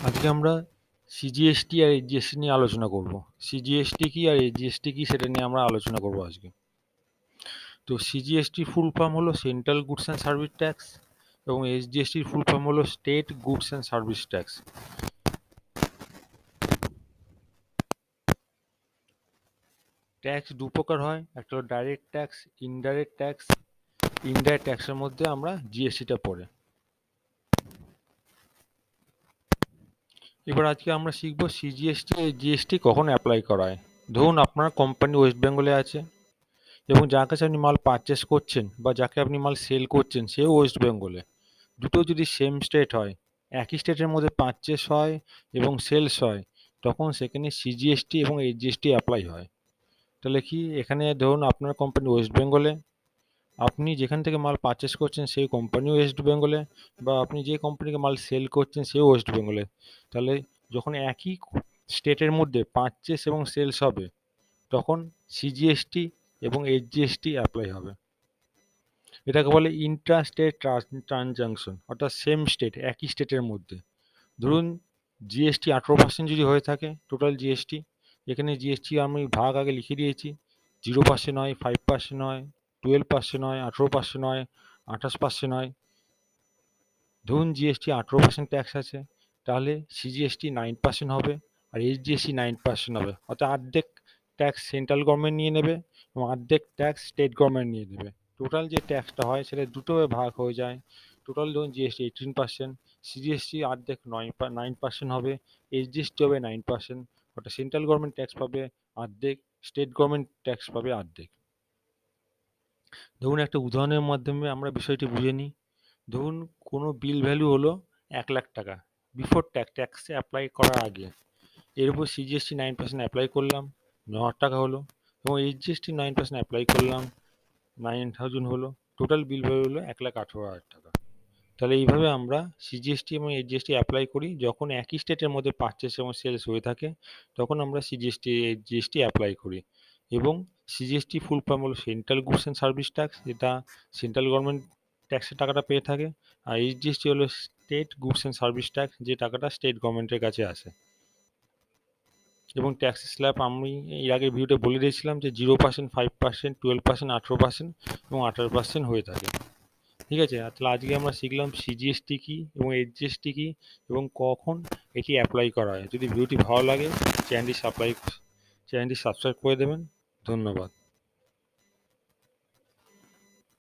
আজকে আমরা সিজিএসটি আর এইচজিএসটি নিয়ে আলোচনা করব। সিজিএসটি কি আর এইচজিএসটি কি সেটা নিয়ে আমরা আলোচনা করব আজকে। তো সিজিএসটির ফুল ফর্ম হলো central goods and service tax এবং এইচজিএসটির ফুল ফর্ম হলো state goods and service tax. Tax দু প্রকার হয়, একটা হলো direct tax, indirect tax. Indirect ট্যাক্সের মধ্যে আমরা জিএসটিটা পড়ে। এবার আজকে আমরা শিখবো সিজিএসটি আর জিএসটি কখন অ্যাপ্লাই করা হয়। ধরুন আপনার কোম্পানি ওয়েস্ট বেঙ্গলে আছে এবং যার কাছে আপনি মাল পারচেস করছেন বা যাকে আপনি মাল সেল করছেন সেও ওয়েস্ট বেঙ্গলে। দুটো যদি সেম স্টেট হয়, একই স্টেটের মধ্যে পারচেস হয় এবং সেলস হয়, তখন সেখানে সিজিএসটি এবং এইচজিএসটি অ্যাপ্লাই হয়। তাহলে কি, এখানে ধরুন আপনার কোম্পানি ওয়েস্ট বেঙ্গলে, আপনি যেখান থেকে মাল পারচেস করছেন সেই কোম্পানিও ওয়েস্ট বেঙ্গলে, বা আপনি যে কোম্পানিকে মাল সেল করছেন সেও ওয়েস্ট বেঙ্গলে। তাহলে যখন একই স্টেটের মধ্যে পারচেস এবং সেলস হবে, তখন সিজিএসটি এবং এইচজিএসটি অ্যাপ্লাই হবে। এটাকে বলে ইন্ট্রা স্টেট ট্রানজাকশন, অর্থাৎ সেম স্টেট, একই স্টেটের মধ্যে। ধরুন জিএসটি 18% যদি হয়ে থাকে টোটাল জিএসটি, এখানে জিএসটি আমি ভাগ আগে লিখে দিয়েছি। 0% হয়, 5% হয়, 12% হয়, 18% হয়, 28% হয়। ধরুন জিএসটি 18% ট্যাক্স আছে, তাহলে সিজিএসটি 9% হবে আর এইচজিএসটি 9% হবে, অর্থাৎ অর্ধেক ট্যাক্স সেন্ট্রাল গভর্নমেন্ট নিয়ে নেবে এবং অর্ধেক ট্যাক্স স্টেট গভর্নমেন্ট নিয়ে নেবে। টোটাল যে ট্যাক্সটা হয় সেটা দুটো ভাগ হয়ে যায়। টোটাল ধরুন জিএসটি 18%, সিজিএসটি অর্ধেক 9% হবে, এইচজিএসটি হবে 9%, অর্থাৎ সেন্ট্রাল গভর্নমেন্ট ট্যাক্স পাবে অর্ধেক, স্টেট গভর্নমেন্ট ট্যাক্স পাবে অর্ধেক। ধরুন একটা উদাহরণের মাধ্যমে আমরা বিষয়টি বুঝে নিই। ধরুন কোনো বিল ভ্যালু হলো 1,00,000 টাকা বিফোর ট্যাক্সে অ্যাপ্লাই করার আগে। এর উপর সিজিএসটি 9% অ্যাপ্লাই করলাম, 9,000 টাকা হলো, এবং এইচজিএসটি 9% অ্যাপ্লাই করলাম, 9,000 হলো। টোটাল বিল ভ্যালু হলো 1,18,000 টাকা। তাহলে এইভাবে আমরা সিজিএসটি এবং এইচজিএসটি অ্যাপ্লাই করি যখন একই স্টেটের মধ্যে পারচেস এবং সেলস হয়ে থাকে, তখন আমরা সিজিএসটি এইচজিএসটি অ্যাপ্লাই করি। এবং সিজিএসটি ফুল ফর্ম হলো central goods and service tax, যেটা সেন্ট্রাল গভর্নমেন্ট ট্যাক্সের টাকাটা পেয়ে থাকে। আর এইচজিএসটি হলো state goods and service tax, যে টাকাটা স্টেট গভর্নমেন্টের কাছে আসে। এবং ট্যাক্স স্ল্যাব আমি এর আগের ভিডিওতে বলে দিয়েছিলাম যে 0%, 5%, 12%, 18% এবং 18% হয়ে থাকে। ঠিক আছে, তাহলে আজকে আমরা শিখলাম সিজিএসটি কি এবং এইচজিএসটি কি এবং কখন এটি অ্যাপ্লাই করা হয়। যদি ভিডিওটি ভালো লাগে চ্যানেলটি সাবস্ক্রাইব করে দেবেন। ধন্যবাদ।